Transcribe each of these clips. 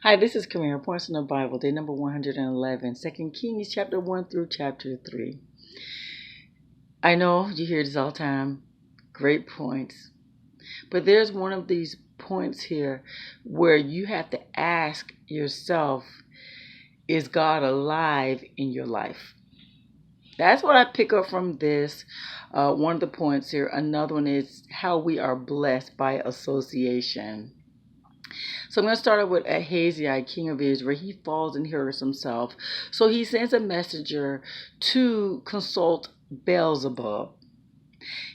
Hi, this is Kamera, Points in the Bible, day number 111, 2 Kings chapter 1 through chapter 3. I know you hear this all the time, great points, but there's one of these points here where you have to ask yourself, is God alive in your life? That's what I pick up from this. One of the points here. Another one is how we are blessed by association. So I'm going to start off with Ahaziah, king of Israel. He falls and hurts himself. So he sends a messenger to consult Beelzebub.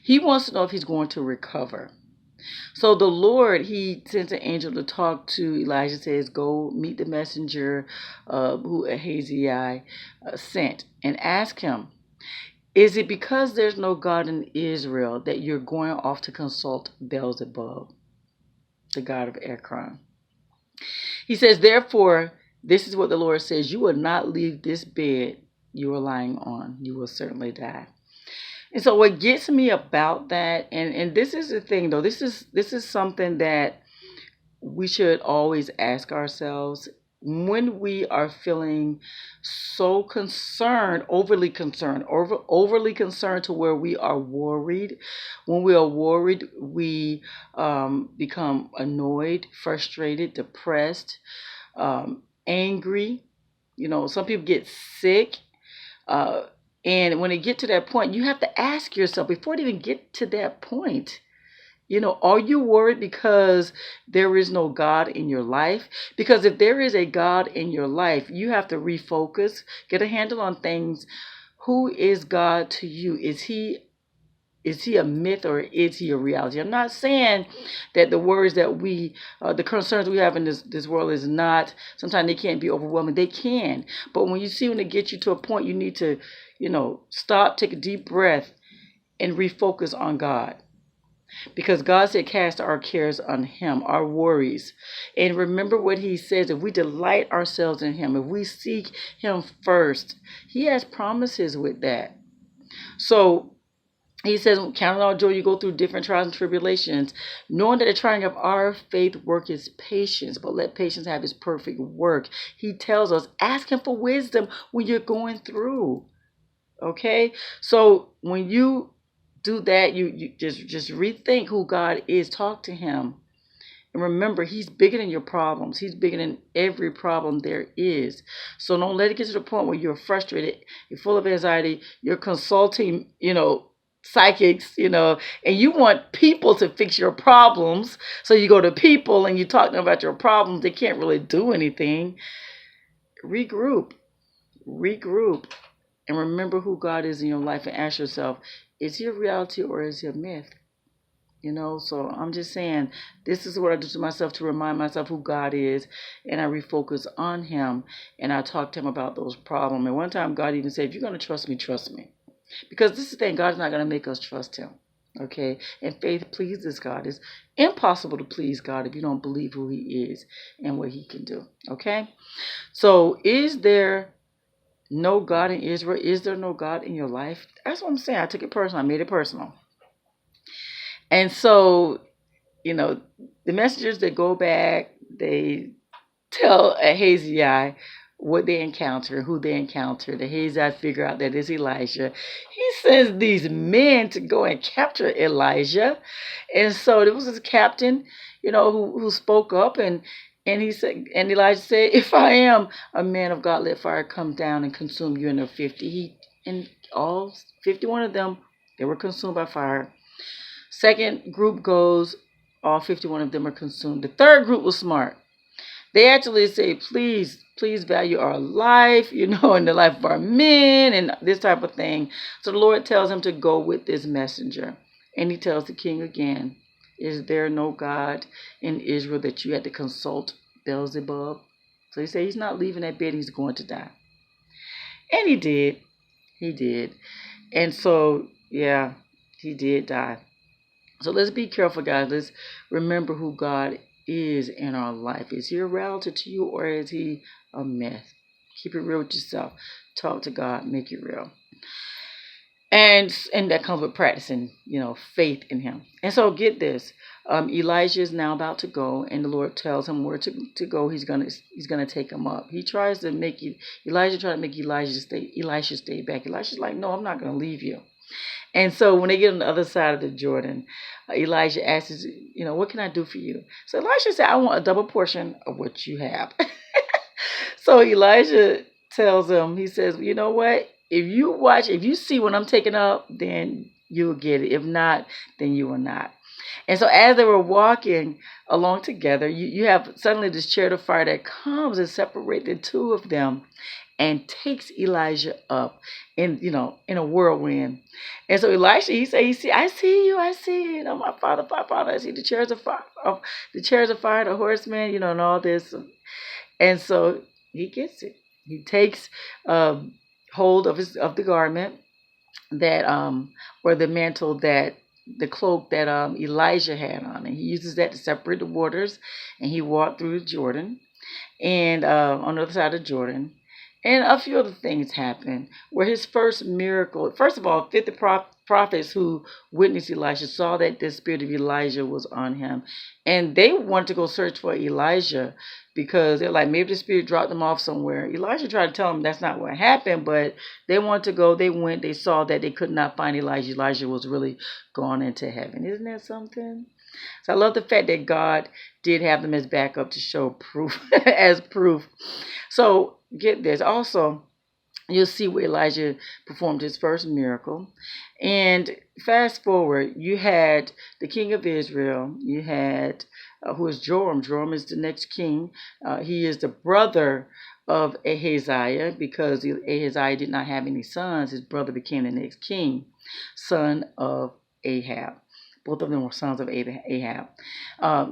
He wants to know if he's going to recover. So the Lord, he sends an angel to talk to Elijah, says, go meet the messenger who Ahaziah sent and ask him, is it because there's no God in Israel that you're going off to consult Beelzebub, the god of Ekron? He says, therefore, this is what the Lord says, you will not leave this bed you are lying on. You will certainly die. And so what gets me about that, and this is the thing though, this is something that we should always ask ourselves when we are feeling so concerned, overly concerned to where we are worried. When we are worried, we become annoyed, frustrated, depressed, angry. Some people get sick. Uh, and when it get to that point, you have to ask yourself before it even get to that point, are you worried because there is no God in your life? Because if there is a God in your life, you have to refocus, get a handle on things. Who is God to you? Is he a myth or is he a reality? I'm not saying that the worries that the concerns we have in this world is not, sometimes they can't be overwhelming. They can. But when they get you to a point, you need to, stop, take a deep breath, and refocus on God. Because God said, cast our cares on him, our worries. And remember what he says, if we delight ourselves in him, if we seek him first, he has promises with that. So he says, count it all joy, you go through different trials and tribulations, knowing that the trying of our faith work is patience, but let patience have its perfect work. He tells us, ask him for wisdom when you're going through. Okay? So when you do that, you just rethink who God is, talk to him. And remember, he's bigger than your problems. He's bigger than every problem there is. So don't let it get to the point where you're frustrated, you're full of anxiety, you're consulting, psychics, and you want people to fix your problems. So you go to people and you talk to them about your problems. They can't really do anything. Regroup, and remember who God is in your life and ask yourself, is he a reality or is he a myth? So I'm just saying, this is what I do to myself to remind myself who God is, and I refocus on him, and I talk to him about those problems. And one time God even said, if you're going to trust me, trust me. Because this is the thing, God's not going to make us trust him. Okay? And faith pleases God. It's impossible to please God if you don't believe who he is and what he can do. Okay? So is there no God in Israel? Is there no God in your life? That's what I'm saying. I took it personal. I made it personal. And so, the messengers that go back, they tell Ahaziah what they encounter, who they encountered. Ahaziah figure out that it's Elijah. He sends these men to go and capture Elijah. And so there was this captain, who spoke up, and he said, and Elijah said, if I am a man of God, let fire come down and consume you and the 50. And all 51 of them, they were consumed by fire. Second group goes, all 51 of them are consumed. The third group was smart. They actually say, please value our life, and the life of our men and this type of thing. So the Lord tells him to go with this messenger. And he tells the king again, is there no God in Israel that you had to consult Beelzebub? So he said he's not leaving that bed, he's going to die. And he did. He did. And so, yeah, he did die. So let's be careful, guys. Let's remember who God is in our life. Is he a reality to you or is he a myth? Keep it real with yourself. Talk to God. Make it real. And that comes with practicing, faith in him. And so get this. Elijah is now about to go, and the Lord tells him where to go. He's gonna take him up. He tries to make Elijah try to make Elisha stay back. Elisha's like, no, I'm not gonna leave you. And so when they get on the other side of the Jordan, Elijah asks, what can I do for you? So Elisha said, I want a double portion of what you have. So Elijah tells him, he says, you know what? If you see what I'm taking up, then you'll get it. If not, then you will not. And so as they were walking along together, you have suddenly this chariot of fire that comes and separates the two of them and takes Elijah up in a whirlwind. And so Elisha, he said, I see you, my father, I see the chariots of fire, the horsemen, and all this. And so he gets it. He takes hold of the garment that or the mantle the cloak that Elijah had on, and he uses that to separate the waters, and he walked through Jordan, and on the other side of Jordan. And a few other things happened where his first miracle, first of all, 50 prophets who witnessed Elisha saw that the spirit of Elijah was on him. And they wanted to go search for Elijah because they're like, maybe the spirit dropped them off somewhere. Elijah tried to tell them that's not what happened, but they wanted to go. They went. They saw that they could not find Elijah. Elijah was really gone into heaven. Isn't that something? So I love the fact that God did have them as backup to show proof, as proof. So get this. Also, you'll see where Elijah performed his first miracle. And fast forward, you had the king of Israel. You had, who is Joram. Joram is the next king. He is the brother of Ahaziah, because Ahaziah did not have any sons. His brother became the next king, son of Ahab. Both of them were sons of Ahab.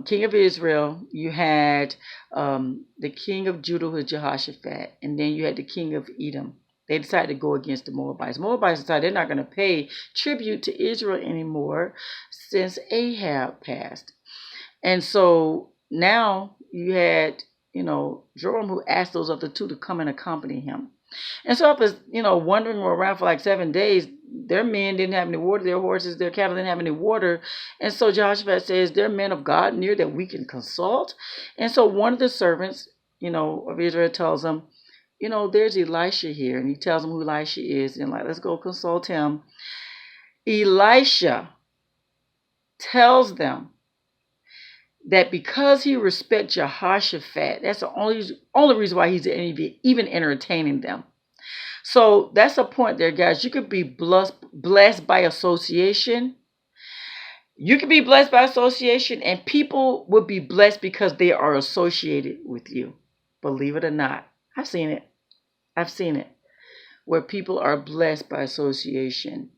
King of Israel, you had the king of Judah, who was Jehoshaphat, and then you had the king of Edom. They decided to go against the Moabites. Moabites decided they're not going to pay tribute to Israel anymore since Ahab passed. And so now you had, Joram, who asked those other two to come and accompany him. And so after, wandering around for like 7 days, their men didn't have any water, their horses, their cattle didn't have any water. And so Jehoshaphat says, there are men of God near that we can consult. And so one of the servants, of Israel tells them, there's Elisha here. And he tells them who Elisha is. And let's go consult him. Elisha tells them that because he respects Jehoshaphat, that's the only reason why he's even entertaining them. So that's a point there, guys. You could be blessed by association. You could be blessed by association, and people would be blessed because they are associated with you. Believe it or not. I've seen it. Where people are blessed by association,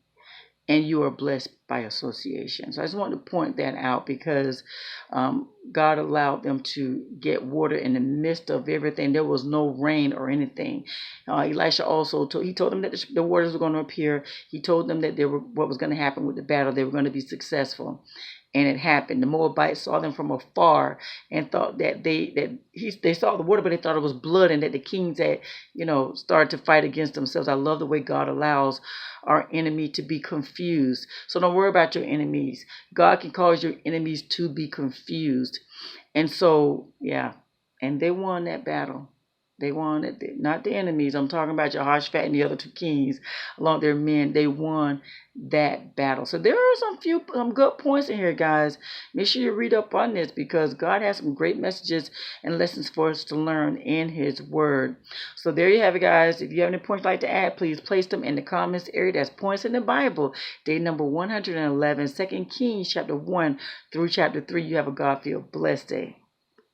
and you are blessed by association. So I just wanted to point that out because God allowed them to get water in the midst of everything. There was no rain or anything. Elisha also told them that the waters were going to appear. He told them that what was going to happen with the battle. They were going to be successful. And it happened. The Moabites saw them from afar and thought that they saw the water, but they thought it was blood, and that the kings had, started to fight against themselves. I love the way God allows our enemy to be confused. So don't worry about your enemies. God can cause your enemies to be confused. And so, yeah, and they won that battle. They won it, not the enemies. I'm talking about Jehoshaphat and the other two kings, along with their men. They won that battle. So there are some good points in here, guys. Make sure you read up on this because God has some great messages and lessons for us to learn in His Word. So there you have it, guys. If you have any points you'd like to add, please place them in the comments area. That's points in the Bible. Day number 111, 2 Kings chapter 1 through chapter 3. You have a God-filled blessed day.